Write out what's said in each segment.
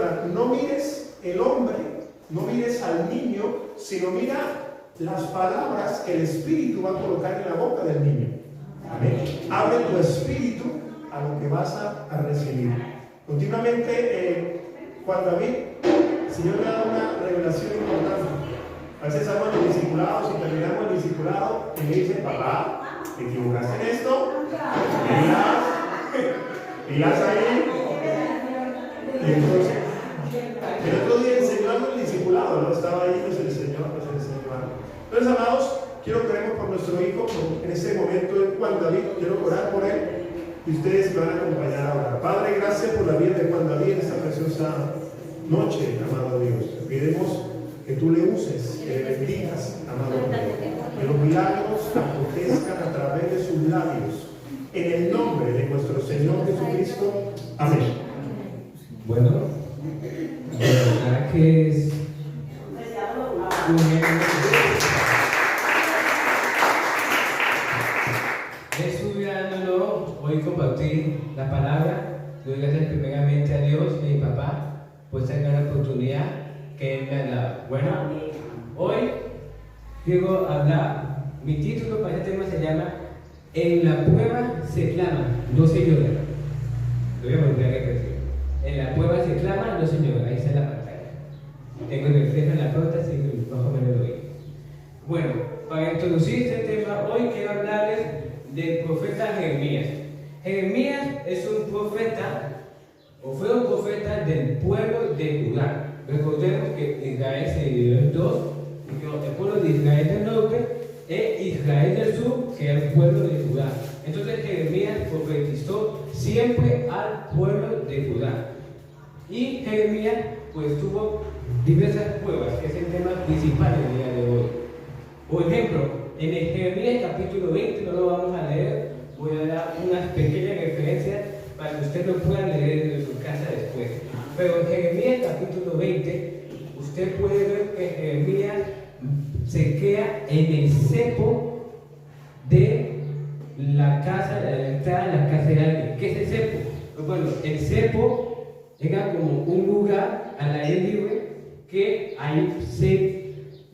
orar, no mires el hombre, no mires al niño, sino mira las palabras que el Espíritu va a colocar en la boca del niño. Amén. Abre tu espíritu a lo que vas a recibir. Continuamente, Juan David, el Señor me ha dado una revelación importante. A veces estamos en los discipulados y terminamos el discipulado y me dice: papá, ¿te equivocaste en esto? Pilas ahí. Y entonces, el otro día enseñando el discipulado, ¿no? Estaba ahí, nos enseñó. Entonces, amados, quiero que oremos por nuestro hijo en este momento en Juan David. Quiero orar por él y ustedes me van a acompañar a orar. Padre, gracias por la vida de Juan David en esta preciosa noche, amado Dios. Te pedimos que tú le uses, que le bendigas, amado Dios. Que los milagros acontezcan a través de sus labios. En el nombre de nuestro Señor Jesucristo. Amén. Bueno, de verdad que es estudiándolo, hoy compartir la palabra. Doy gracias primeramente a Dios y a mi papá por esta gran oportunidad que Él me ha dado. Bueno, hoy quiero hablar, mi título para este tema se llama En la prueba se clama, no se llora. Lo voy a volver a repetir. En la prueba se clama, no se llora. Ahí está la pantalla. Tengo el reflejo en la puerta, así que más o menos lo veo. Bueno, para introducir este tema, hoy quiero hablarles del profeta Jeremías. Jeremías es un profeta, o fue un profeta del pueblo de Judá. Recordemos que Israel se dividió en dos: el pueblo de Israel del norte e Israel del sur, que era el pueblo de Judá. Entonces Jeremías profetizó siempre al pueblo de Judá. Y Jeremías pues tuvo diversas pruebas, que es el tema principal del día de hoy. Por ejemplo, en el Jeremías capítulo 20, no lo vamos a leer, voy a dar unas pequeñas referencias para que usted lo pueda leer en su casa después. Pero en Jeremías capítulo 20, usted puede ver que Jeremías se queda en el cepo de la casa, de la entrada de la casa de alguien. ¿Qué es el cepo? Pues bueno, el cepo era como un lugar al aire libre que ahí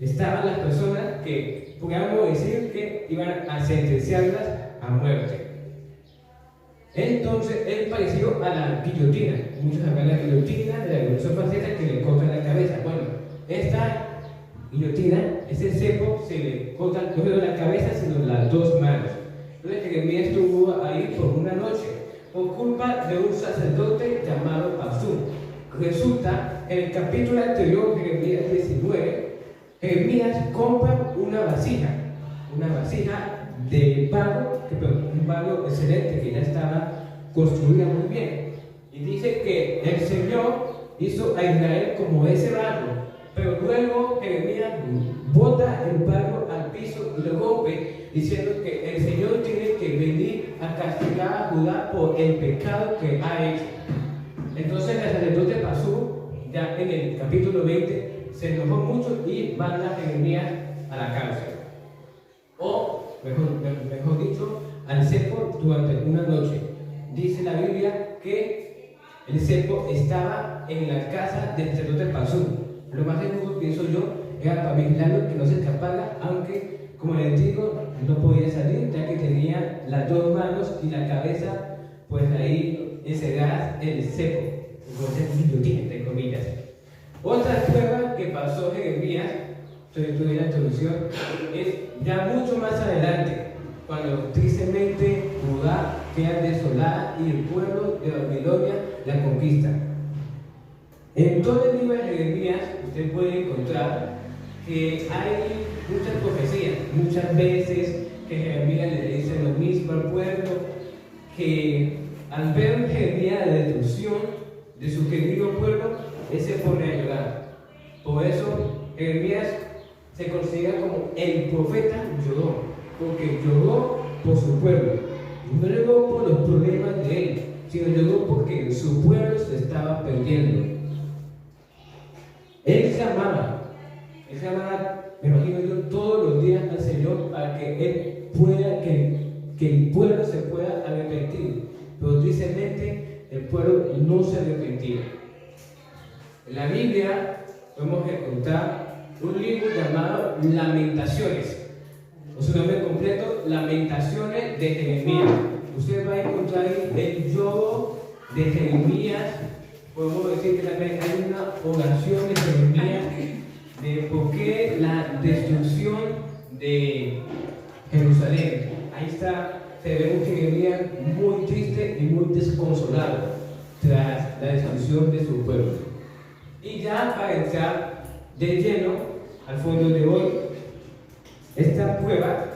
estaban las personas que, podríamos decir, que iban a sentenciarlas a muerte. Entonces, es parecido a la guillotina. Muchos hablan de la guillotina, de la revolución francesa, que le cortan la cabeza. Bueno, esta guillotina, ese cepo, se le corta no solo la cabeza, sino las dos manos. Entonces, Jeremías estuvo ahí por una noche, por culpa de un sacerdote llamado Pasú. Resulta, en el capítulo anterior, Jeremías 19, Jeremías compra una vasija de barro, un barro excelente que ya estaba construida muy bien. Y dice que el Señor hizo a Israel como ese barro, pero luego Jeremías bota el barro al piso y lo rompe, diciendo que el Señor tiene que venir a castigar a Judá por el pecado que ha hecho. Entonces el sacerdote Pasú, ya en el capítulo 20, se enojó mucho y manda a Jeremías a la cárcel. O, mejor dicho, al cepo durante una noche. Dice la Biblia que el cepo estaba en la casa del sacerdote Pasú. Lo más seguro, pienso yo, era para vigilarlo, que no se escapara, aunque, como les digo, no podía salir, ya que tenía las dos manos y la cabeza, pues ahí encerradas en el cepo, entonces guillotina, entre comillas. Otra prueba que pasó Jeremías, estoy la introducción, es ya mucho más adelante, cuando tristemente Judá queda desolada y el pueblo de Babilonia la conquista. En todo el libro de Jeremías usted puede encontrar que hay muchas profecías, muchas veces que Jeremías le dice lo mismo al pueblo, que al ver Jeremías la destrucción de su querido pueblo, él se pone a llorar. Por eso Jeremías se considera como el profeta lloró, porque lloró por su pueblo. No lloró por los problemas de él, sino lloró porque su pueblo se estaba perdiendo. Él clamaba, me imagino yo, todos los días al Señor para que Él pueda, que el pueblo se pueda arrepentir. Pero tristemente el pueblo no se arrepentía. En la Biblia podemos encontrar un libro llamado Lamentaciones, o su nombre completo, Lamentaciones de Jeremías. Usted va a encontrar ahí el lloro de Jeremías. Podemos decir que también hay una oración de Jeremías de por qué la destrucción de Jerusalén. Ahí está, se ve un Jeremías muy triste y muy desconsolado tras la destrucción de su pueblo. Y ya para entrar de lleno al fondo de hoy, esta prueba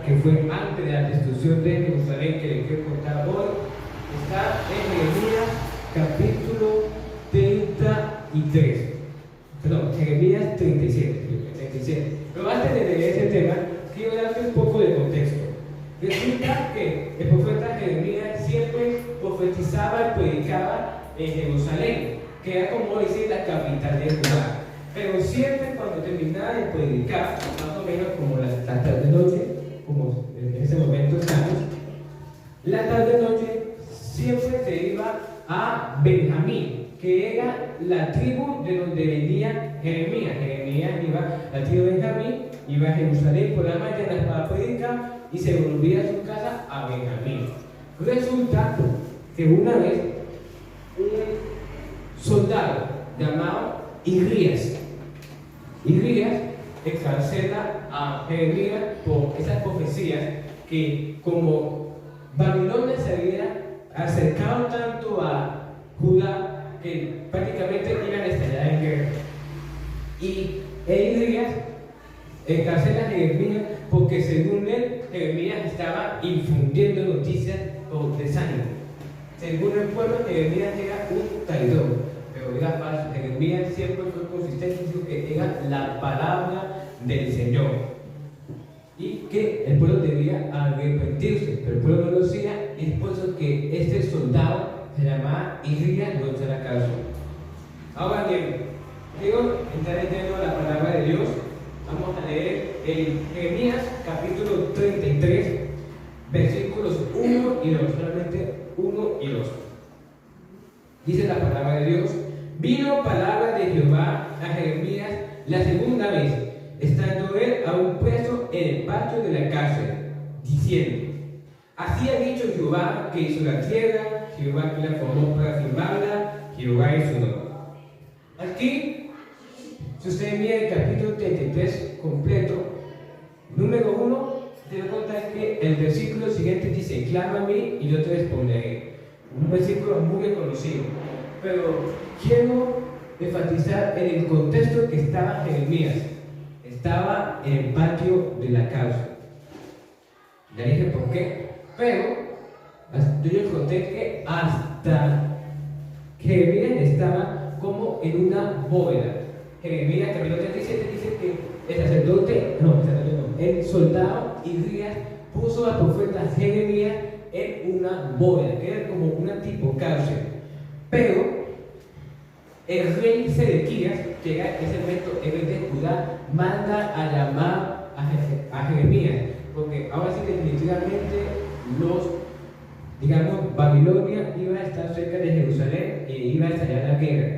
que fue antes de la destrucción de Jerusalén que les quiero contar hoy, está en Jeremías capítulo 33. Perdón, Jeremías 37. Pero antes de leer ese tema, quiero darte un poco de contexto. Resulta que el profeta Jeremías siempre profetizaba y predicaba en Jerusalén, que era como decir la capital de Judá. Pero siempre cuando terminaba de predicar, más o menos como la tarde-noche, como en ese momento estamos, la tarde-noche siempre se iba a Benjamín, que era la tribu de donde venía Jeremías. Jeremías iba a la tribu de Benjamín, iba a Jerusalén por la mañana para predicar y se volvía a su casa a Benjamín. Resulta que una vez un soldado llamado Irías excarcela a Jeremías por esas profecías que como Babilonia se había acercado tanto a Judá que prácticamente iban a estallar en guerra. Y Irías encarcela a Jeremías porque según él, Jeremías estaba infundiendo noticias por desánimo. Según el pueblo, Jeremías era un traidor. Pero era falso. Jeremías siempre fue consistente y dijo que era la palabra del Señor y que el pueblo debía arrepentirse, pero el pueblo no lo hacía, y es por eso que este soldado se llamaba Irías no se la caso. Ahora bien, quiero entrar lleno a la palabra de Dios. Vamos a leer en Jeremías capítulo 33, versículos 1 y 2, solamente 1 y 2. Dice la palabra de Dios: vino palabra de Jehová a Jeremías la segunda vez, estando él aún preso en el patio de la cárcel, diciendo: así ha dicho Jehová que hizo la tierra, Jehová que la formó para firmarla, Jehová es su nombre. Aquí, si usted mira el capítulo 33 completo, número 1, te voy a contar que el versículo siguiente dice: clama a mí y yo te responderé. Un versículo muy reconocido, pero quiero enfatizar en el contexto que estaba Jeremías. Estaba en el patio de la cárcel. Ya dije por qué, pero yo les conté que hasta Jeremías estaba como en una bóveda. Jeremías capítulo 37 dice que el soldado Irías puso al profeta Jeremías en una bóveda, que era como una tipo cárcel. Pero el rey Sedequías, que era ese momento el rey de Judá, manda a llamar a Jeremías, porque ahora sí definitivamente Babilonia iba a estar cerca de Jerusalén e iba a estallar la guerra.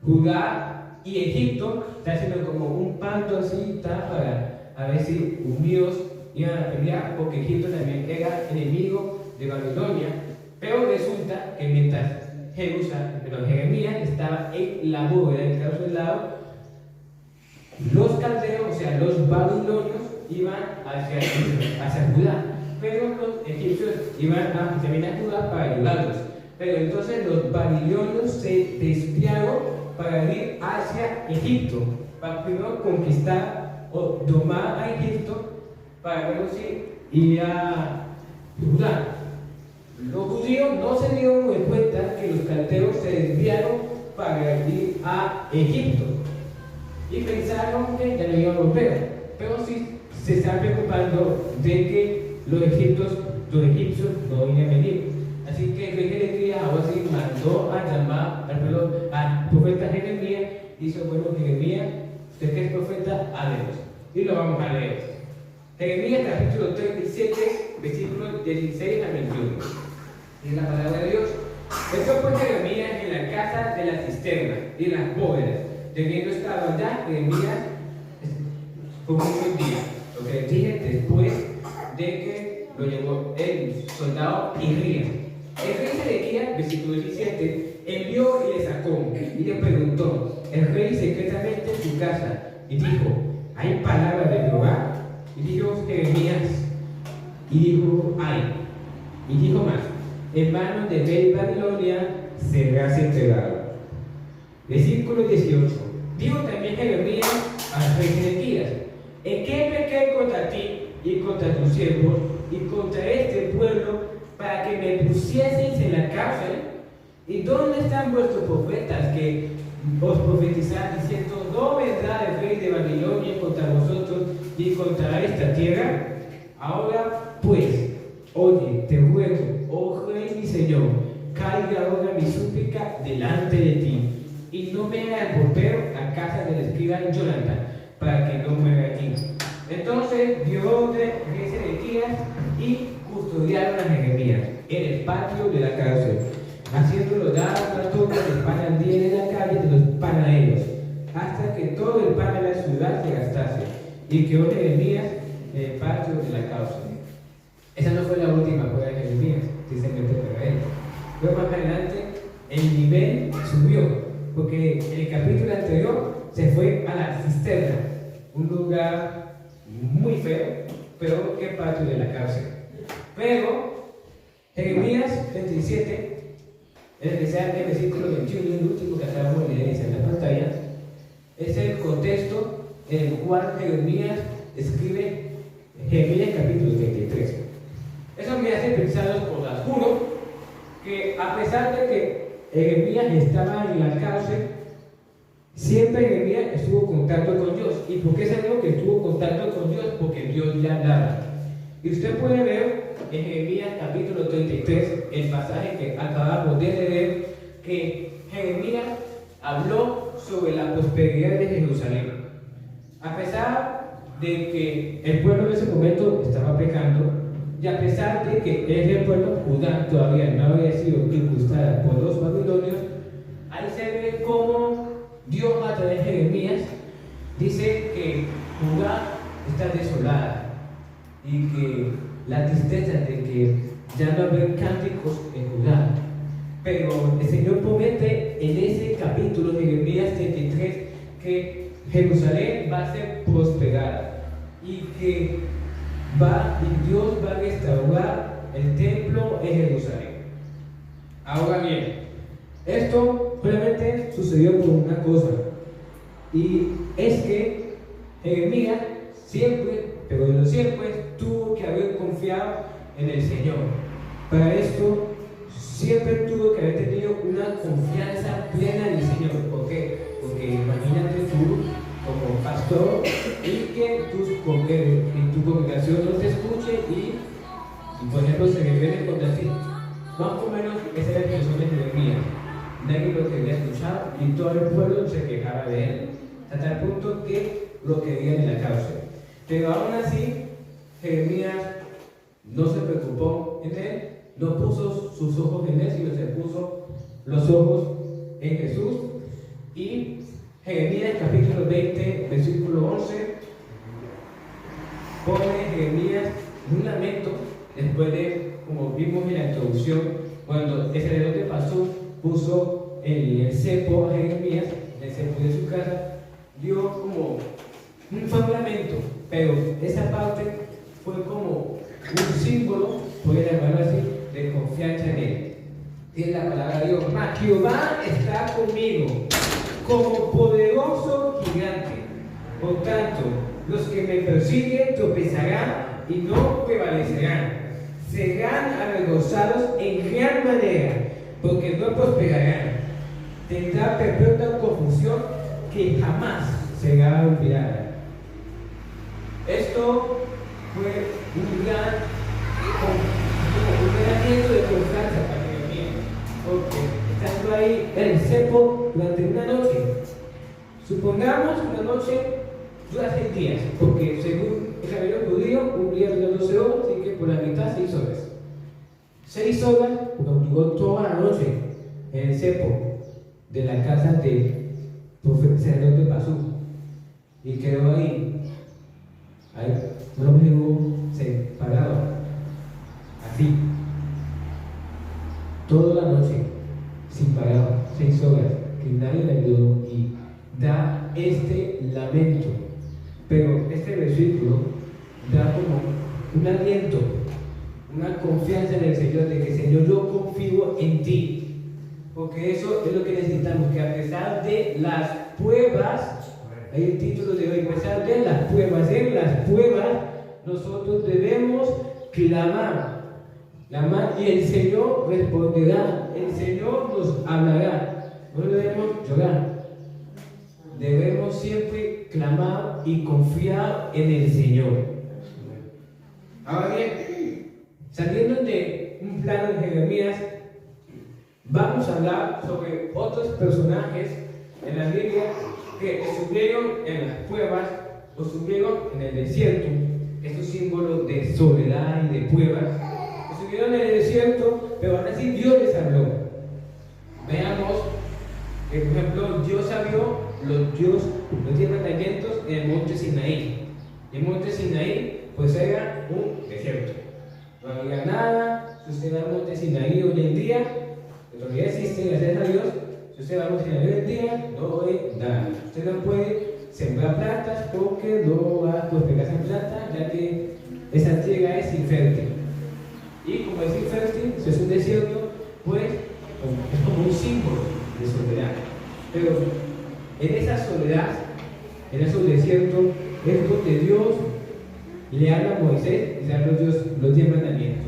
Judá y Egipto están haciendo como un pacto así para a ver si unidos iban a pelear, porque Egipto también era enemigo de Babilonia. Pero resulta que mientras Jeremías estaba en la bóveda del lado, los caldeos, o sea, los babilonios, iban hacia Judá, pero los egipcios iban también a Judá para ayudarlos. Pero entonces los babilonios se desviaron para ir hacia Egipto, para primero conquistar o domar a Egipto, para luego ir a Judá. Los judíos no se dieron cuenta que los caldeos se desviaron para ir a Egipto y pensaron que ya no iban a volver, pero sí se están preocupando de que los egipcios no iban a venir. Así que el rey Sedequías ahora sí mandó a llamar al profeta Jeremías y dijo: bueno, Jeremías, usted que es profeta, háblenos. Y lo vamos a leer. Jeremías capítulo 37, versículos 16 a 21. Dice la palabra de Dios: esto fue Jeremías en la casa de la cisterna y las bóvedas. Teniendo estado allá, Jeremías como un día. Lo que les dije después de que lo llevó el soldado Irías. El rey Sedequías, versículo 17, envió y le sacó y le preguntó el rey secretamente en su casa y dijo: ¿hay palabra de Jehová? Y dijo Jeremías, y dijo: hay. Y dijo más: en manos del rey de Babilonia serás entregado. Versículo 18. Dijo también Jeremías al rey Sedequías: ¿en qué pequé contra ti y contra tus siervos y contra este pueblo para que me pusieseis en la cárcel? ¿Y dónde están vuestros profetas que os profetizan diciendo: no vendrá el rey de Babilonia contra vosotros y contra esta tierra? Ahora pues, oye, te ruego, oh rey mi señor, caiga ahora mi súplica delante de ti, y no me hagas volver a casa del escriba Jonathan, para que no muera aquí. Entonces dio orden rey Sedequías y custodiaron a Jeremías en el patio de la cárcel, haciéndolo dar una torta de pan al día en la calle de los panaderos, hasta que todo el pan de la ciudad se gastase, y quedó Jeremías en el patio de la cárcel. Esa no fue la última prueba de Jeremías, tristemente para él. Luego más adelante el nivel subió, porque en el capítulo anterior se fue a la cisterna, un lugar muy feo, pero que patio de la cárcel. Pero Jeremías 27, en especial el versículo 21, el último que acabamos de leer en la pantalla, es el contexto en el cual Jeremías escribe Jeremías capítulo 33. Eso me hace pensar, os juro, que a pesar de que Jeremías estaba en la cárcel, siempre Jeremías estuvo en contacto con Dios. ¿Y por qué sabemos que estuvo en contacto con Dios? Porque Dios le hablaba. Y usted puede ver en Jeremías capítulo 33, el pasaje que acabamos de leer, que Jeremías habló sobre la prosperidad de Jerusalén. A pesar de que el pueblo en ese momento estaba pecando, y a pesar de que el pueblo Judá todavía no había sido conquistada por los babilonios, ahí se ve cómo Dios a través de Jeremías dice que Judá está desolada y que la tristeza de que ya no habrá cánticos en Judá. Pero el Señor promete en ese capítulo de Jeremías 33 que Jerusalén va a ser prosperada y que Dios va a restaurar el templo en Jerusalén. Ahora bien, esto realmente sucedió por una cosa, y es que Jeremías siempre, pero no siempre, tuvo que haber confiado en el Señor. Para esto, siempre tuvo que haber tenido una confianza plena en el Señor. ¿Por qué? Porque imagínate tú, como pastor, y que tu congregación no te escuche y por ejemplo se rebelen contra ti. Más o menos esa era la intención de Jeremías. Nadie lo quería escuchar y todo el pueblo se quejaba de él, hasta el punto que lo querían en la cárcel. Pero aún así, Jeremías no se preocupó en él, no puso sus ojos en él, sino se puso los ojos en Jesús. Y Jeremías capítulo 20, versículo 11, pone Jeremías un lamento después de, como vimos en la introducción, cuando el sacerdote pasó, puso el cepo a Jeremías, el cepo de su casa, dio como un lamento, pero esa parte fue como un símbolo, puede llamarlo así, de confianza en él. Tiene la palabra de Dios: mas Jehová está conmigo como poderoso gigante. Por tanto, los que me persiguen tropezarán y no prevalecerán. Serán avergonzados en gran manera, porque no prosperarán. Tendrá perpetua confusión que jamás será olvidada. Esto fue un gran gesto de confianza para Jeremías, porque estando ahí en el cepo durante una noche, supongamos una noche dura 6 días, porque según el cabello judío, un día dura 12 horas, así que por la mitad 6 horas. 6 horas, lo obligó toda la noche en el cepo. de la casa de sacerdote Pasú y quedó ahí un amigo separado, así, toda la noche, sin parar, 6 horas, que nadie le ayudó y da este lamento. Pero este versículo da como un aliento, una confianza en el Señor, de que Señor, yo confío en ti, porque eso es lo que necesitamos, que a pesar de las pruebas, hay el título de hoy, a pesar de las pruebas, en las pruebas nosotros debemos clamar y el Señor responderá, el Señor nos hablará, no debemos llorar, debemos siempre clamar y confiar en el Señor. Ahora bien, saliendo de un plano de Jeremías, vamos a hablar sobre otros personajes en la Biblia que estuvieron en las pruebas o estuvieron en el desierto. Estos símbolos de soledad y de pruebas estuvieron en el desierto, pero aún así Dios les habló. Veamos que, por ejemplo, Dios habló los 10 mandamientos en el monte Sinaí. El monte Sinaí pues era un desierto, no había nada. Si usted va al monte Sinaí hoy en día, que todavía existe, gracias a Dios, si usted va al monte Sinaí hoy en día, no hay nada. Usted no puede sembrar plantas porque no va a prosperar esa planta, ya que esa tierra es infértil. Y como es infértil, si es un desierto, pues es como un símbolo de soledad. Pero en esa soledad, en esos desiertos, es donde Dios le habla a Moisés y le habla los 10 mandamientos.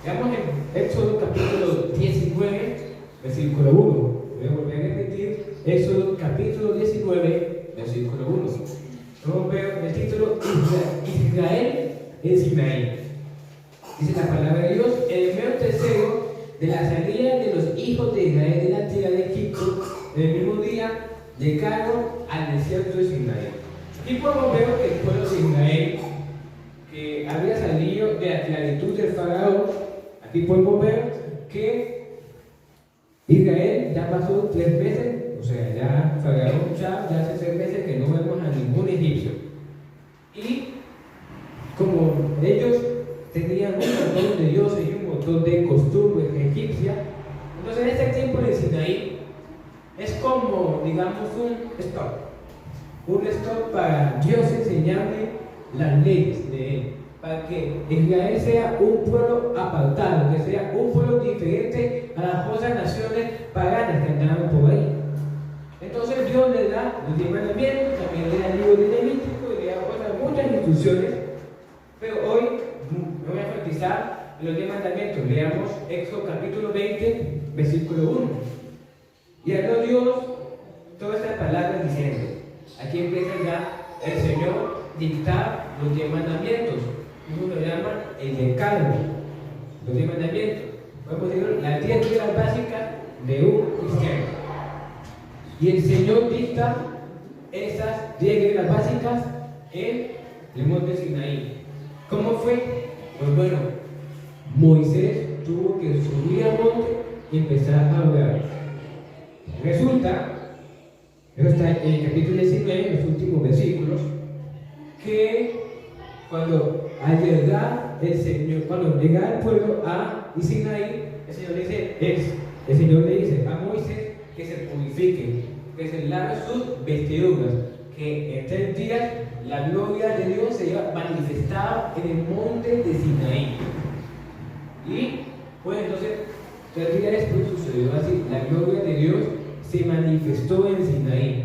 Veamos en Éxodo capítulo 19, versículo 1. Voy a volver a repetir, Éxodo capítulo 19, versículo 1. Vamos a ver el título, Israel en Sinaí. Dice la palabra de Dios: en el mes tercero de la salida de los hijos de Israel de la tierra de Egipto, en el mismo día llegaron al desierto de Sinaí. Y podemos ver que el pueblo de Israel, que había salido de la esclavitud del faraón, aquí podemos ver que Israel ya pasó 3 meses, o sea, ya faraón ya hace 3 meses que no vemos a ningún egipcio. Y como ellos tenían un montón de dioses y un montón de costumbres egipcias, entonces en este tiempo de Sinaí es como, digamos, un stop para Dios enseñarle las leyes de él, para que Israel sea un pueblo apartado, que sea un pueblo diferente a las otras naciones paganas que andaban por ahí. Entonces Dios le da los 10 mandamientos, también le da el libro de Levítico y le da muchas instrucciones, pero hoy me voy a enfatizar en los 10 mandamientos. Leamos Éxodo capítulo 20, versículo 1. Y habló Dios todas estas palabras diciendo, aquí empieza ya el Señor dictar los 10 mandamientos. Uno lo llama el decálogo, los 10 mandamientos. Podemos decir las 10 reglas básicas de un cristiano. Y el Señor dicta esas 10 reglas básicas en el monte Sinaí. ¿Cómo fue? Pues bueno, Moisés tuvo que subir al monte y empezar a orar. Resulta, eso está en el capítulo 19, en los últimos versículos, que cuando al llegar el Señor, cuando llega el pueblo a Sinaí, el Señor le dice a Moisés que se purifique, que se lave sus vestiduras, que en 3 días la gloria de Dios se iba a manifestar en el monte de Sinaí. Y pues entonces 3 días después sucedió así, la gloria de Dios se manifestó en Sinaí.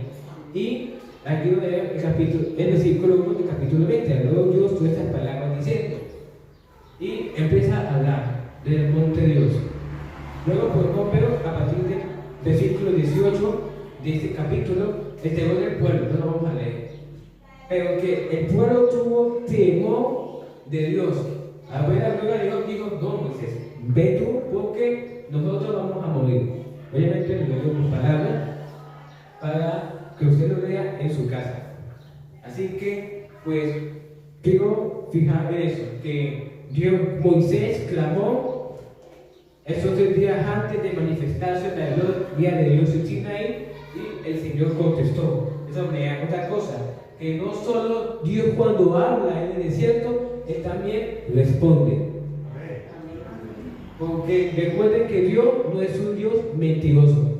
Y aquí lo veo el versículo 1 del capítulo 20, habló Dios todas estas palabras diciendo, y empieza a hablar del monte de Dios. Luego podemos ver a partir del versículo 18 de este capítulo el temor del pueblo, no lo vamos a leer, pero que el pueblo tuvo temor de Dios. A ver, la gloria de Dios dijo, no, Moisés, ve tú porque nosotros vamos a morir. Obviamente le doy mis palabras para que usted lo lea en su casa. Así que, pues, quiero fijarme en eso, que Moisés clamó Esos 3 días antes de manifestarse la gloria de Dios en Sinaí, y el Señor contestó. Eso me da otra cosa, que no solo Dios cuando habla en el desierto, Él también responde. Porque recuerden que Dios no es un Dios mentiroso.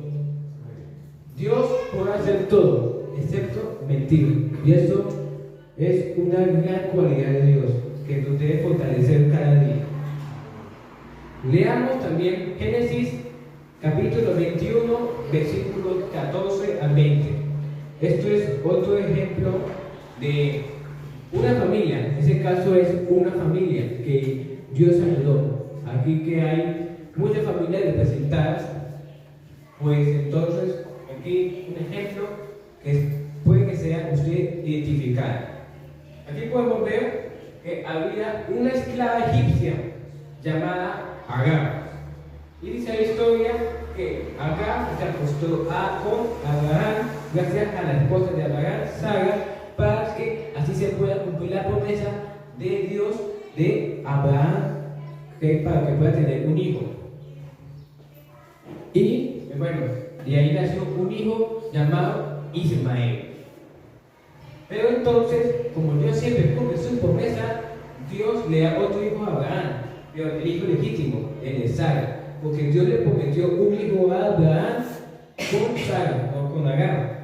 Dios puede hacer todo, excepto mentir. Y eso es una gran cualidad de Dios, que nos debe fortalecer cada día. Leamos también Génesis capítulo 21, versículos 14 al 20. Esto es otro ejemplo de una familia. En ese caso es una familia que Dios ayudó. Aquí que hay muchas familias representadas, pues entonces aquí un ejemplo que puede que sea usted identificado. Aquí podemos ver que había una esclava egipcia llamada Agar. Y dice la historia que Agar se acostó con Abraham gracias a la esposa de Abraham, Sara, para que así se pueda cumplir la promesa de Dios de Abraham, para que pueda tener un hijo. Y bueno, de ahí nació un hijo llamado Ismael. Pero entonces, como Dios siempre cumple su promesa, Dios le da otro hijo a Abraham, pero el hijo legítimo, el de Sara, porque Dios le prometió un hijo a Abraham con Sara o con Agar.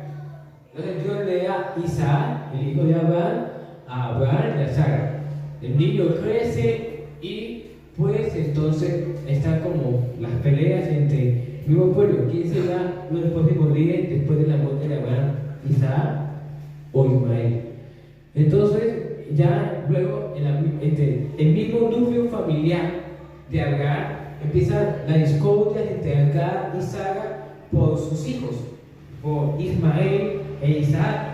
Entonces Dios le da Isaac, el hijo de Abraham, a Abraham y a Sara. El niño crece y pues entonces están como las peleas entre el mismo pueblo. ¿Quién será los próximos días después de la muerte de Abraham? ¿Isaac o Ismael? Entonces ya luego entre el mismo núcleo familiar de Agar empieza la discordia entre Agar y Sara por sus hijos, por Ismael e Isaac.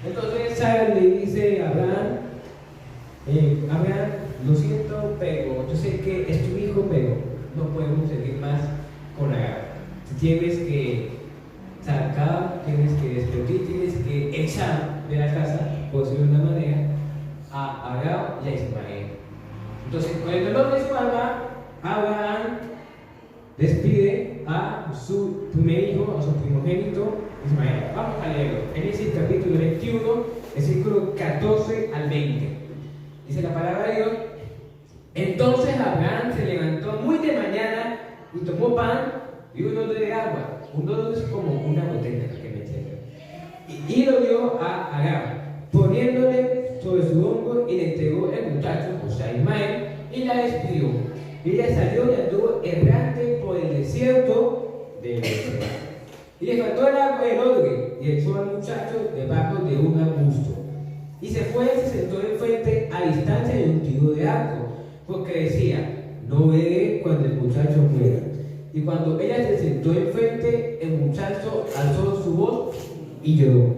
Entonces Sara le dice a Abraham, Abraham, lo siento, pero yo sé que es tu hijo, pero no podemos seguir más con Agar. Tienes que sacar, tienes que despedir, tienes que echar de la casa, por decirlo de una manera, a Agar y a Ismael. Entonces, con el dolor de su alma, Abraham despide a su primer hijo, a su primogénito, Ismael. Vamos a leerlo. Génesis capítulo 21, versículo 14 al 20. Dice la palabra de Dios: entonces Abraham se levantó muy de mañana y tomó pan y un odre de agua. Un odre es como una botella, que me entienden. Y lo dio a Agar, poniéndole sobre su hombro, y le entregó el muchacho, o sea, Ismael, y la despidió. Y ella salió y anduvo errante por el desierto de Berseba. Y le faltó el agua del odre, y echó al muchacho debajo de un arbusto. Y se fue y se sentó enfrente a distancia de un tiro de arco, porque decía: no veré cuando el muchacho muera. Y cuando ella se sentó enfrente, el muchacho alzó su voz y lloró.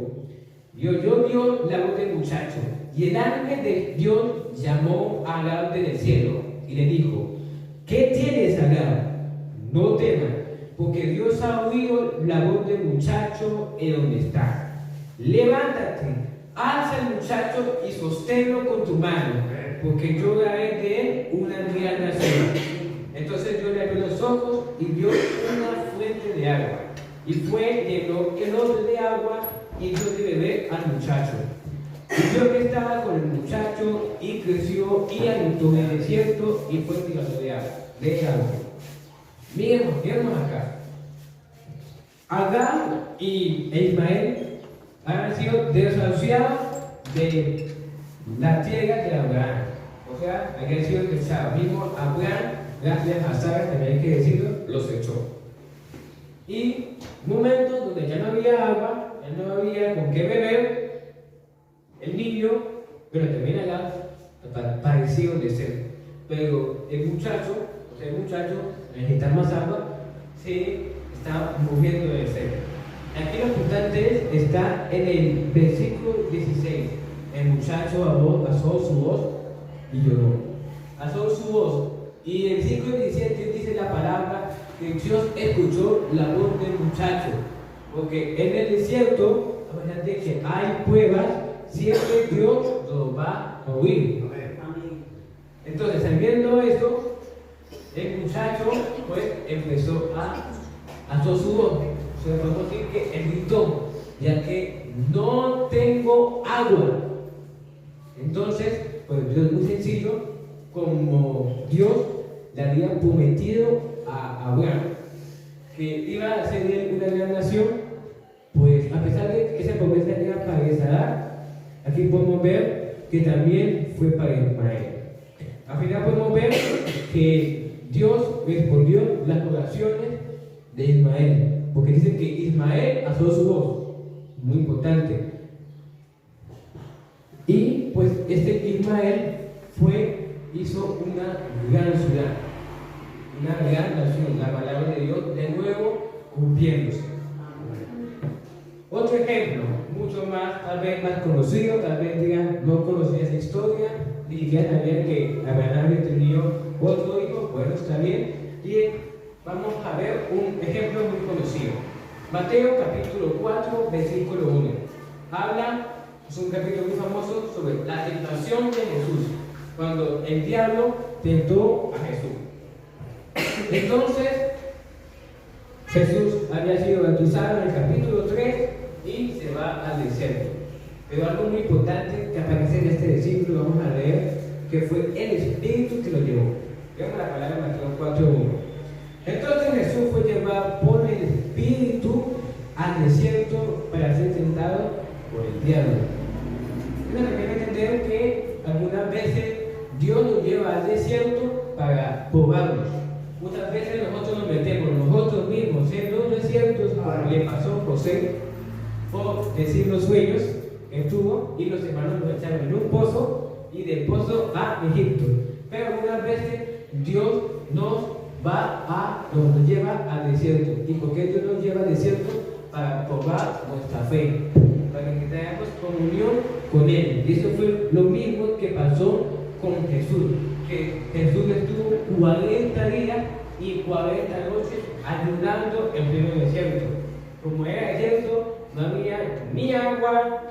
Y oyó Dios la voz del muchacho, y el ángel de Dios llamó a Agar desde el cielo y le dijo: ¿qué tienes, Agar? No temas, porque Dios ha oído la voz del muchacho en donde está. Levántate, alza al muchacho y sosténlo con tu mano, porque yo daré de él una gran nación. Entonces Dios le abrió los ojos y vio una fuente de agua, y fue, llenó el odre de agua y dio de beber al muchacho. Y vio que estaba con el muchacho, y creció y habitó en el desierto, y fue tirando de agua. Miremos acá. Agar y Ismael han sido desahuciados de la tierra de Abraham. O sea, habían sido desechados. Mismo Abraham, gracias a Sara, también hay que decirlo, los echó. Y momentos donde ya no había agua, ya no había con qué beber, el niño, pero también Agar, pareció de ser. Pero el muchacho necesita más agua, se está muriendo de sed. Aquí lo importante está en el versículo 16. El muchacho alzó su voz y lloró. Alzó su voz. Y en el versículo 17 dice la palabra que Dios escuchó la voz del muchacho. Porque en el desierto, a pesar de que hay pruebas, siempre Dios lo va a oír. Entonces, sabiendo esto, el muchacho pues empezó a hacer su voz. O sea, podemos decir que él gritó, ya que no tengo agua. Entonces, pues Dios muy sencillo, como Dios le había prometido a Abraham que iba a ser él una gran nación, pues a pesar de que esa promesa era para Isaac, aquí podemos ver que también fue para Ismael. Al final podemos ver que Dios respondió las oraciones de Ismael, porque dicen que Ismael alzó su voz, muy importante. Y pues este Ismael hizo una gran ciudad, una gran nación, la palabra de Dios de nuevo cumpliéndose. Otro ejemplo, mucho más, tal vez más conocido, tal vez digan, no conocía esa historia, ni siquiera sabían que Abraham había tenido otro hijo. Bueno, está bien. Y vamos a ver un ejemplo muy conocido. Mateo capítulo 4, versículo 1. Es un capítulo muy famoso sobre la tentación de Jesús, cuando el diablo tentó a Jesús. Entonces, Jesús había sido bautizado en el capítulo 3 y se va al desierto. Pero algo muy importante que aparece en este versículo, vamos a leer, que fue el Espíritu que lo llevó. Veamos la palabra de Mateo 4:1. Entonces Jesús fue llevado por el Espíritu al desierto para ser tentado por el diablo. Uno tiene que entender que algunas veces Dios nos lleva al desierto para probarnos. Muchas veces nosotros nos metemos nosotros mismos en los desiertos, como le pasó a José, por decir los sueños que tuvo, y los hermanos lo echaron en un pozo y del pozo a Egipto. Pero algunas veces Dios nos lleva al desierto. ¿Y por qué Dios nos lleva al desierto? Para probar nuestra fe, para que tengamos comunión con Él. Y eso fue lo mismo que pasó con Jesús, que Jesús estuvo 40 días y 40 noches ayunando en pleno desierto. Como era desierto, no había ni agua,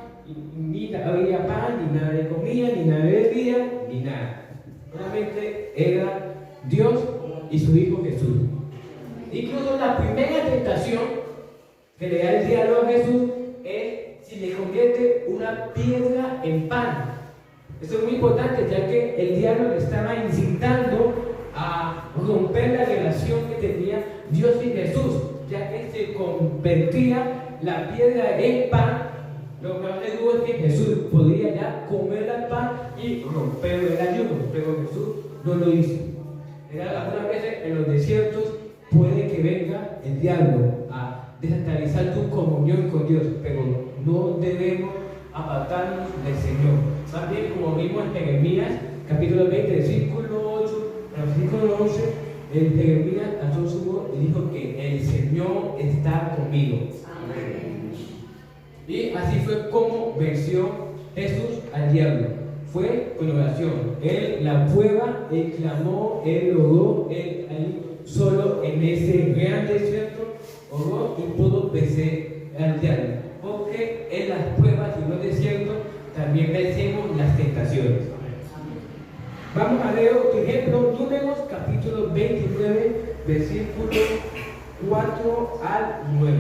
ni había pan, ni nada de comida, ni nada de bebida, ni nada. Solamente era Dios y su Hijo Jesús. Incluso la primera tentación que le da el diablo a Jesús es si le convierte una piedra en pan. Esto es muy importante, ya que el diablo le estaba incitando a romper la relación que tenía Dios y Jesús, ya que se convertía la piedra en pan. Lo que más le digo es que Jesús podría ya comer el pan y romper el ayuno, pero Jesús no lo hizo. Algunas veces en los desiertos puede que venga el diablo a desestabilizar tu comunión con Dios, pero no debemos apartarnos del Señor. Más bien, como vimos en Jeremías, capítulo 20, versículo 8, versículo 11, el Jeremías alzó su voz y dijo que el Señor está conmigo. Amén. Y así fue como venció Jesús al diablo. Fue con oración. Él la prueba, él clamó, él oró, él ahí solo en ese gran desierto oró y pudo vencer al diablo. Porque en las pruebas y los desiertos también vencemos las tentaciones. Vamos a leer otro ejemplo, Números capítulo 29, versículos 4 al 9.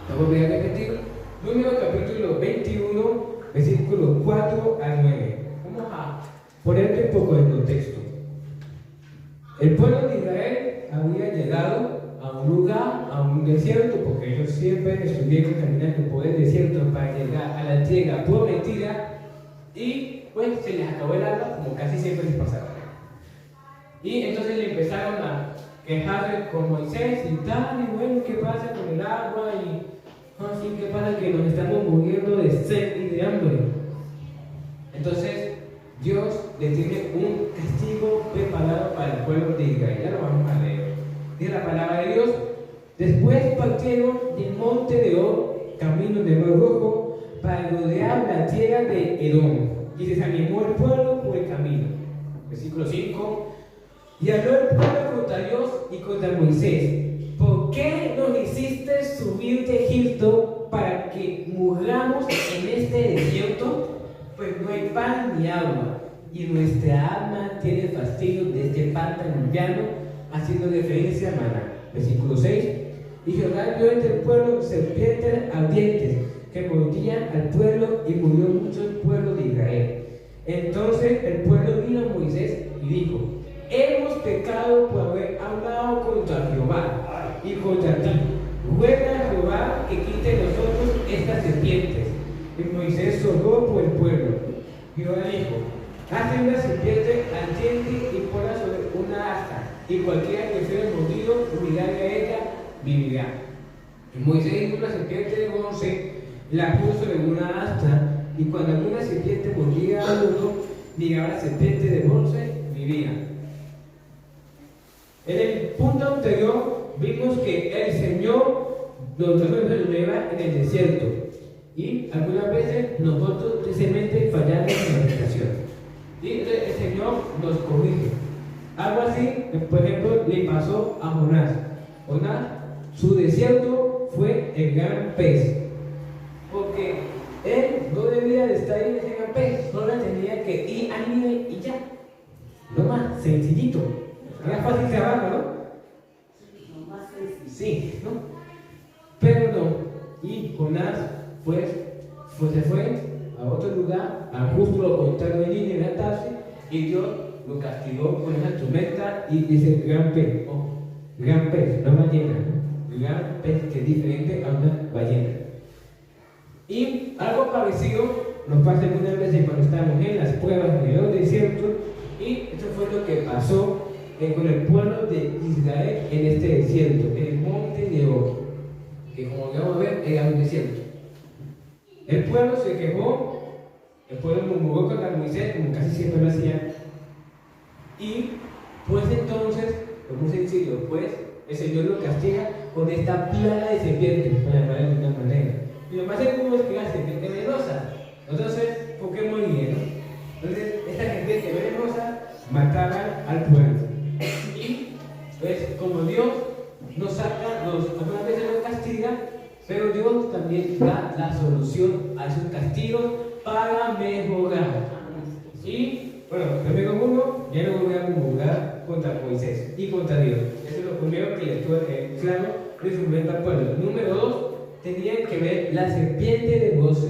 Vamos a repetir. Números capítulo 21, versículos 4 al 9. Vamos a ponerte un poco de contexto. El pueblo de Israel había llegado a un lugar, a un desierto, porque ellos siempre estuvieron caminando por el desierto para llegar a la tierra prometida, y pues se les acabó el agua, como casi siempre les pasaba. Y entonces le empezaron a quejarse con Moisés y tal, y bueno, ¿qué pasa con el agua? Y así, ¿qué pasa? Que nos estamos muriendo de sed y de hambre. Entonces Dios le tiene un castigo preparado para el pueblo de Israel. Ya lo vamos a leer. Dice la palabra de Dios: después partieron del monte de Or, camino de Mar Rojo, para rodear la tierra de Edom, y desanimó el pueblo por el camino. Versículo 5. Y habló el pueblo contra Dios y contra Moisés: ¿por qué nos hiciste subir de Egipto para que muramos en este desierto? Pues no hay pan ni agua. y nuestra alma tiene fastidio de este pan tan liviano, haciendo referencia a maná. Versículo 6. Y Jehová vio entre el pueblo serpientes ardientes que mordían al pueblo, y murió mucho el pueblo de Israel. Entonces el pueblo vino a Moisés y dijo: hemos pecado por haber hablado contra Jehová y contra ti. Ruega a Jehová que quite de nosotros estas serpientes. Y Moisés rogó por el pueblo. Jehová dijo: hazte una serpiente ardiente y ponla sobre una asta, y cualquiera que sea mordido y mirare a ella vivirá. Y Moisés hizo una serpiente de bronce, la puso sobre una asta, y cuando alguna serpiente mordía a uno, miraba la serpiente de bronce, vivía. En el punto anterior vimos que el Señor nos lleva en el desierto, y algunas veces nosotros precisamente fallamos en la meditación. Y el Señor nos corrige. Algo así, por ejemplo, le pasó a Jonás. Jonás, su desierto fue el gran pez, porque él no debía de estar en ese gran pez, solo tenía que ir a Nínive y ya. No más, sencillito. Era fácil trabajo, ¿no? Sí, ¿no? Pero no. Y Jonás, pues se fue a otro lugar, a justo lo contrario de Nínive, a Tarsis, y Dios lo castigó con esa tormenta y dice gran pez, no ballena, gran pez que es diferente a una ballena. Y algo parecido nos pasa algunas veces cuando estamos en las pruebas en el desierto, y eso fue lo que pasó con el pueblo de Israel en este desierto, en el monte de Og, que como vamos a ver era un desierto. El pueblo se quejó, el pueblo murmuró contra Moisés, como casi siempre lo hacía, y pues entonces, lo muy sencillo, pues el Señor lo castiga con esta plaga de serpientes, para llamarla de una manera. Y lo más seguro es que la serpiente venenosa. Entonces, ¿por qué moría, no? Entonces, esta serpiente venenosa mataba al pueblo. Y pues, como Dios nos saca, algunas veces nos castiga, pero Dios también da la solución a esos castigos para mejorar. Y bueno, primero uno, ya no voy a murmurar contra Moisés y contra Dios. Eso es lo primero que le estuve claro de su momento al pueblo. Número 2, tenían que ver la serpiente de bronce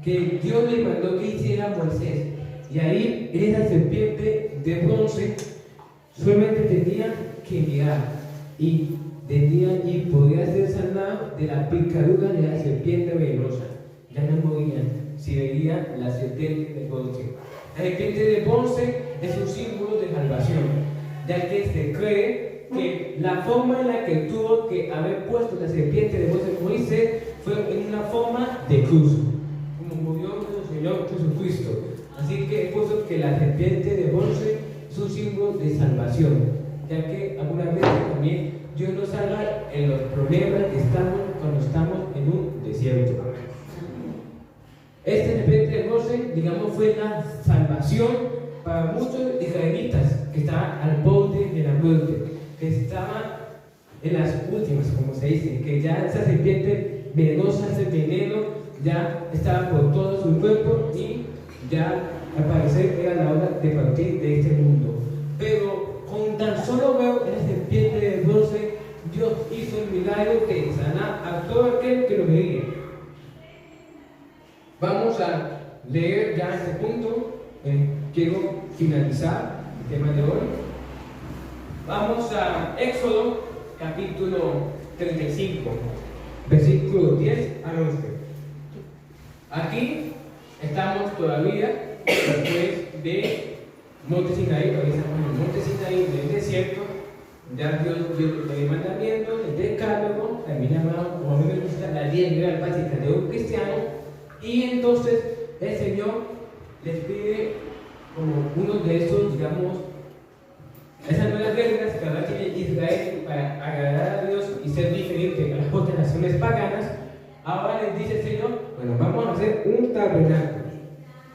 que Dios le mandó que hiciera a Moisés. Y ahí, en esa serpiente de bronce, solamente tenían que mirar y podía ser sanado de la picadura de la serpiente venenosa. Ya no morían si veían la serpiente de bronce. La serpiente de bronce es un símbolo de salvación, ya que se cree que la forma en la que tuvo que haber puesto la serpiente de bronce Moisés fue en una forma de cruz, como murió nuestro Señor Jesucristo. Así que es puesto que la serpiente de bronce es un símbolo de salvación, ya que algunas veces también Dios nos salva en los problemas que estamos cuando estamos en un desierto. Esta serpiente de bronce, digamos, fue la salvación para muchos israelitas que estaban al borde de la muerte, que estaban en las últimas, como se dice, que ya esa serpiente venenosa, ese veneno, ya estaba por todo su cuerpo y ya al parecer era la hora de partir de este mundo. Pero con tan solo ver esa serpiente de bronce, Dios hizo el milagro de sanar a todo aquel que lo veía. Vamos a leer ya este punto. Quiero finalizar el tema de hoy. Vamos a Éxodo capítulo 35, versículo 10 al 11. Aquí estamos todavía después de Monte Sinaí, todavía estamos en el Monte Sinaí del desierto. Ya Dios dio el mandamiento, el decálogo, también llamado, como a mí me gusta, la 10 reglas básicas de un cristiano. Y entonces el Señor les pide como uno de esos, digamos, esas nuevas reglas que ahora tiene Israel para agradar a Dios y ser diferente a las otras naciones paganas. Ahora les dice el Señor, bueno, vamos a hacer un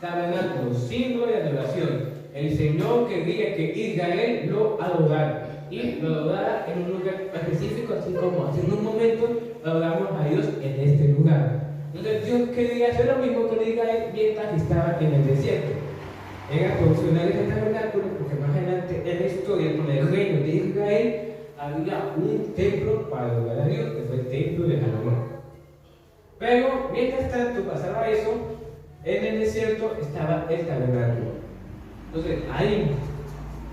tabernáculo, símbolo de adoración. El Señor quería que Israel lo adorara y lo adorara en un lugar específico, así como hace un momento adoramos a Dios en este lugar. Entonces Dios quería hacer lo mismo con Israel mientras estaba en el desierto. era porcionar ese tabernáculo, porque más adelante en la historia, con el reino de Israel, había un templo para adorar a Dios, que fue el templo de Salomón. Pero mientras tanto pasaba eso, en el desierto estaba el tabernáculo. Entonces, ahí,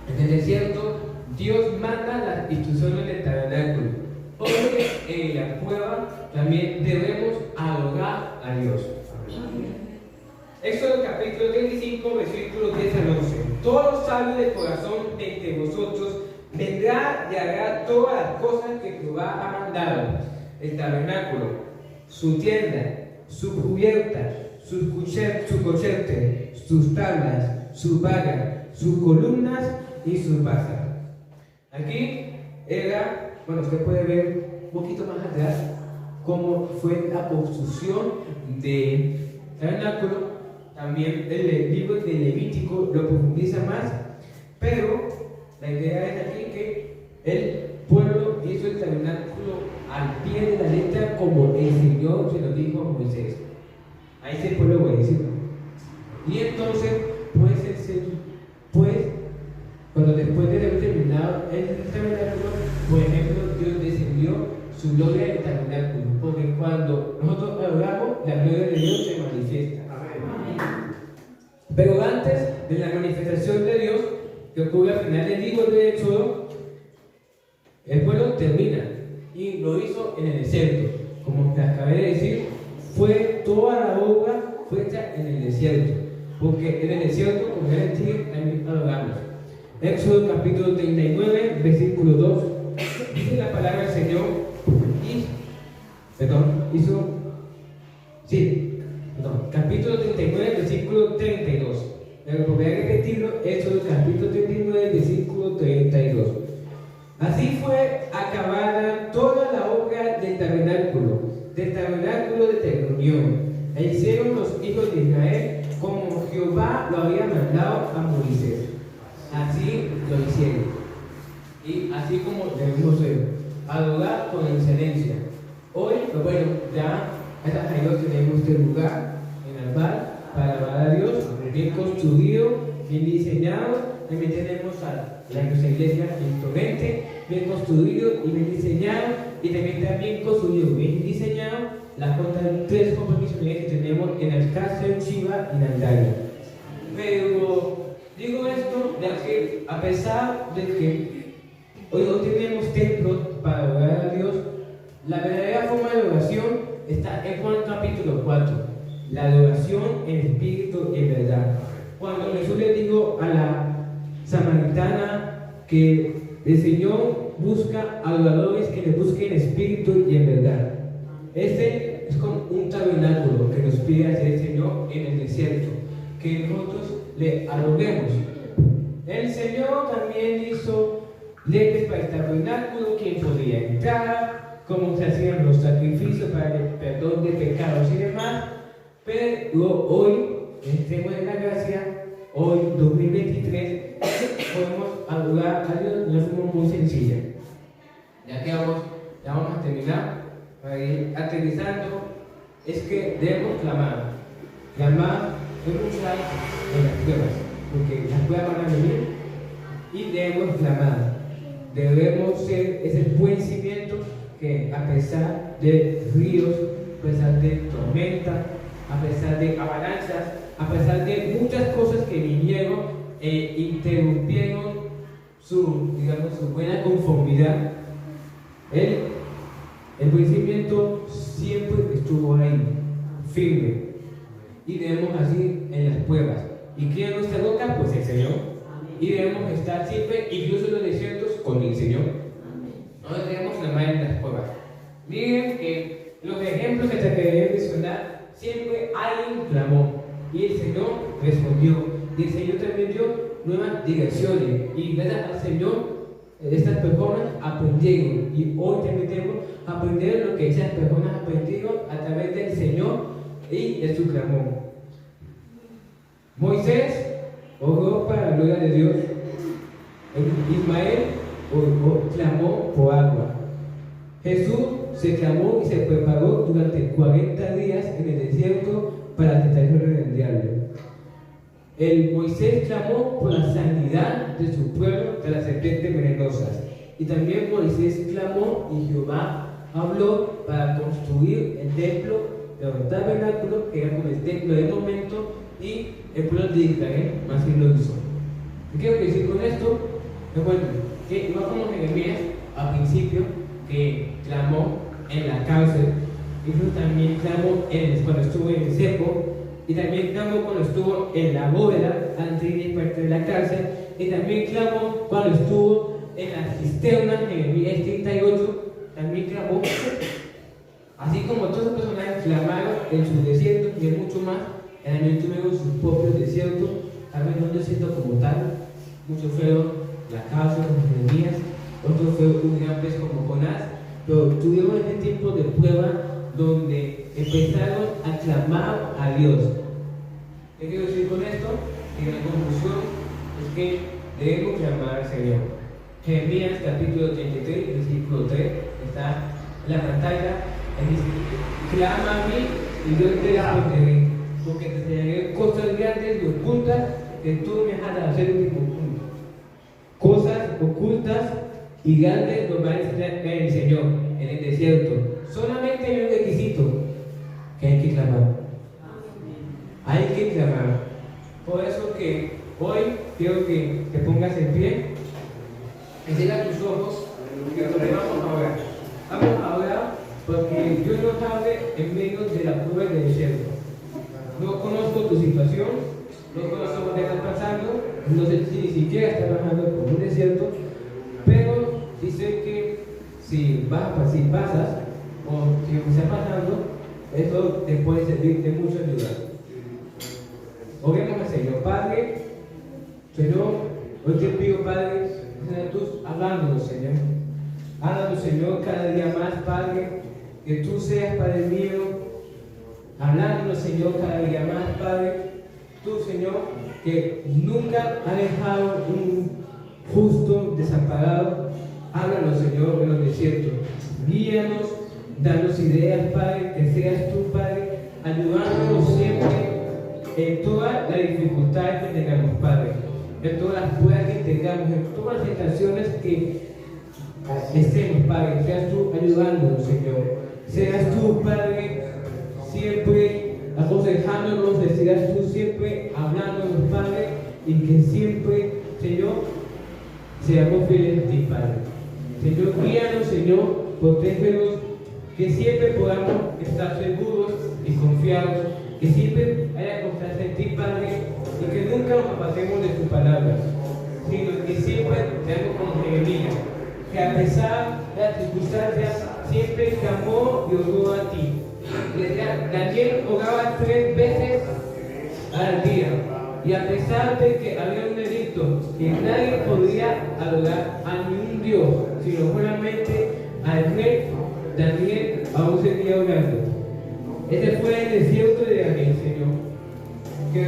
en el desierto, Dios manda las instrucciones del tabernáculo. Porque en la prueba también debemos adorar a Dios. Éxodo capítulo 35, versículos 10 al 11. Todo sabio de corazón de entre vosotros vendrá y hará todas las cosas que Jehová ha mandado: el tabernáculo, su tienda, su cubierta, su cochete, sus tablas, sus varas, sus columnas y sus basas. Aquí era, bueno, usted puede ver un poquito más atrás cómo fue la construcción del tabernáculo. También el libro de Levítico lo profundiza más, pero la idea es aquí que el pueblo hizo el tabernáculo al pie de la letra como el Señor se lo dijo a Moisés. Ahí se el pueblo buenísimo. Y entonces, cuando después de haber terminado el tabernáculo, por ejemplo, Dios descendió su gloria en el tabernáculo, porque cuando nosotros adoramos, la gloria de Dios se manifiesta. Pero antes de la manifestación de Dios, que ocurre al final del libro de Éxodo, el pueblo termina y lo hizo en el desierto. Como te acabé de decir, fue toda la obra fue hecha en el desierto, porque en el desierto, como ya les dije, también adoramos. Éxodo capítulo 39, versículo 2, dice la palabra del Señor, capítulo 39, versículo 32. Voy a repetirlo, Éxodo capítulo 39, versículo 32. Así fue acabada toda la obra del tabernáculo de reunión. E hicieron los hijos de Israel como Jehová lo había mandado a Moisés. Así lo hicieron. Y así como debemos adorar con excelencia. Hoy, pues bueno, ya gracias a Dios tenemos este lugar en Albal para adorar a Dios, bien construido, bien diseñado. También tenemos a la iglesia en Torrente, bien construido y bien diseñado. Y también está bien construido, bien diseñado las otras 3 compromisos que tenemos en Alcácer, Chiva y Nandaria. Pero digo esto ya que a pesar de que hoy no tenemos templos para adorar a Dios, la verdadera forma de adoración está en Juan capítulo 4, la adoración en espíritu y en verdad. Cuando Jesús le dijo a la samaritana que el Señor busca adoradores que le busquen en espíritu y en verdad. Este es como un tabernáculo que nos pide hacer el Señor en el desierto, que nosotros le adoremos. El Señor también hizo leyes para el tabernáculo, quién podía entrar, cómo se hacían los sacrificios para el perdón de pecados y demás. Pero hoy, en el tema de la gracia, hoy 2023, podemos adorar a Dios de una forma muy sencilla. Ya vamos a terminar, para ir aterrizando, es que debemos clamar es luchar en las pruebas, porque las pruebas van a venir y debemos clamar. Debemos ser ese buen cimiento que a pesar de ríos, a pesar de tormenta, a pesar de avalanchas, a pesar de muchas cosas que vinieron e interrumpieron su buena conformidad, el buen cimiento siempre estuvo ahí, firme. Y debemos así en las pruebas. ¿Y quién es nuestra roca? Pues el Señor. Y debemos estar siempre, incluso en los desiertos, con el Señor. No debemos clamar en las pruebas. Miren que los ejemplos que te quería mencionar, siempre alguien clamó y el Señor respondió. Y el Señor también dio nuevas direcciones. Y gracias al Señor, estas personas aprendieron. Y hoy también tenemos que aprender lo que esas personas aprendieron a través del Señor y de su clamor. Moisés oró para la gloria de Dios. Ismael clamó por agua. Jesús se clamó y se preparó durante 40 días en el desierto para la tentación del diablo. El Moisés clamó por la sanidad de su pueblo de las serpientes venenosas. Y también Moisés clamó y Jehová habló para construir el templo del tabernáculo, que era como el templo del momento, y el pueblo de Israel así lo hizo. ¿Qué quiero decir con esto? Recuerden que igual como Jeremías al principio, que clamó en la cárcel, y también clamó cuando estuvo en el cepo, y también clamó cuando estuvo en la bóveda antes de parte de la cárcel, y también clamó cuando estuvo en la cisterna en Jeremías 38, también clamó. Así como todas las personas clamaron en sus desiertos y en mucho más, también tuvieron sus propios desiertos, también no un desierto como tal. Muchos fueron la cárcel como Jeremías, otros fueron un gran pez como Jonás, pero tuvieron este tiempo de prueba donde empezaron a clamar a Dios. ¿Qué quiero decir con esto? Y la conclusión es que debemos clamar al Señor. Jeremías capítulo 33, versículo 3, está en la pantalla, y dice: clama a mí y yo te responderé, porque te enseñaré cosas grandes y ocultas que tú me has de hacer en mi punto. Cosas ocultas y grandes nos va a enseñar el Señor en el desierto. Solamente hay un requisito, que hay que clamar. Hay que clamar. Por eso que hoy quiero que te pongas en pie, que cierres tus ojos y que vamos a orar. Vamos a orar porque Dios nos hable en medio de la prueba del desierto. No conozco tu situación, no conozco lo que estás pasando, no sé si ni siquiera estás pasando por un desierto, pero sí sé que si pasas o si lo que está pasando, eso te puede servir de mucha ayuda. Oremos al Señor. Padre, Señor, hoy te pido, Padre, Señor, tú hablándonos, Señor. Háblanos, Señor, cada día más, Padre, que tú seas, Padre mío, hablándonos, Señor, cada día más, Padre. Tú, Señor, que nunca has dejado un justo desamparado. Háblanos, Señor, en los desiertos. Guíanos, danos ideas, Padre, que seas tú, Padre, ayudándonos siempre en todas las dificultades que tengamos, Padre, en todas las pruebas que tengamos, en todas las tentaciones que estemos, Padre. Seas tú ayudándonos, Señor. Seas tú, Padre, siempre aconsejándonos, seas tú siempre hablándonos, Padre, y que siempre, Señor, seamos fieles a ti, Padre. Señor, guíanos, Señor, protégenos, que siempre podamos estar seguros y confiados, que siempre haya confianza en ti, Padre, y que nunca nos apartemos de tu palabra, sino que siempre seamos como Jeremías, que a pesar de las circunstancias siempre clamó y oró a ti. Daniel oraba 3 veces al día, y a pesar de que había un edicto que nadie podía adorar a ningún Dios, sino solamente al rey, Daniel aún seguía orando. Ese fue el desierto de Daniel, Señor, que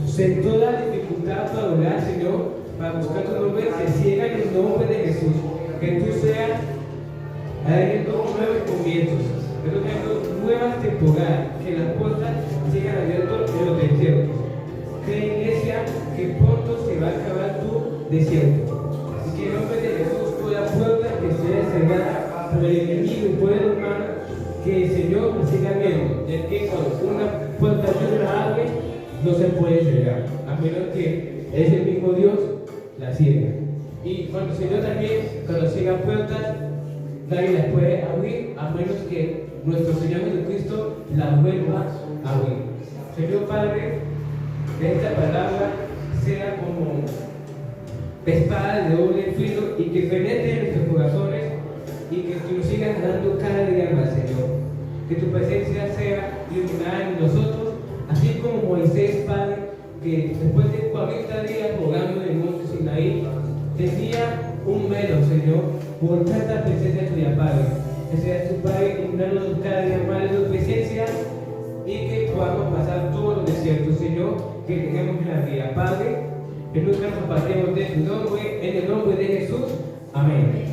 sentó la dificultad para orar, Señor, para buscar tu nombre, se ciega en el nombre de Jesús. Que tú seas abriendo nuevos comienzos, que tú tengas nuevas temporadas, que las puertas sigan abiertas en los desiertos. Que iglesia, que pronto se va a acabar tu desierto. Y que en nombre de Jesús toda puerta que sea cerrada por el enemigo y por el humano, que el Señor siga viendo, ya que cuando una puerta Dios la abre, no se puede cerrar, a menos que es el mismo Dios la cierre. Y cuando el Señor también, cuando cierra puertas, nadie las puede abrir, a menos que nuestro Señor Jesucristo las vuelva a abrir. Señor Padre, que esta palabra sea como espada de doble filo y que penetre en nuestros corazones y que tú nos sigas dando cada día más, Señor. Que tu presencia sea iluminada en nosotros, así como Moisés, Padre, que después de 40 días jugando en el monte Sinaí, tenía un velo, Señor, por tanta presencia tuya, Padre. Que seas tu Padre, iluminándonos cada día más de tu presencia y que podamos pasar todos los desiertos, Señor, que tengamos en la vida, Padre. Que nunca nos apartemos de tu nombre, en el nombre de Jesús. Amén.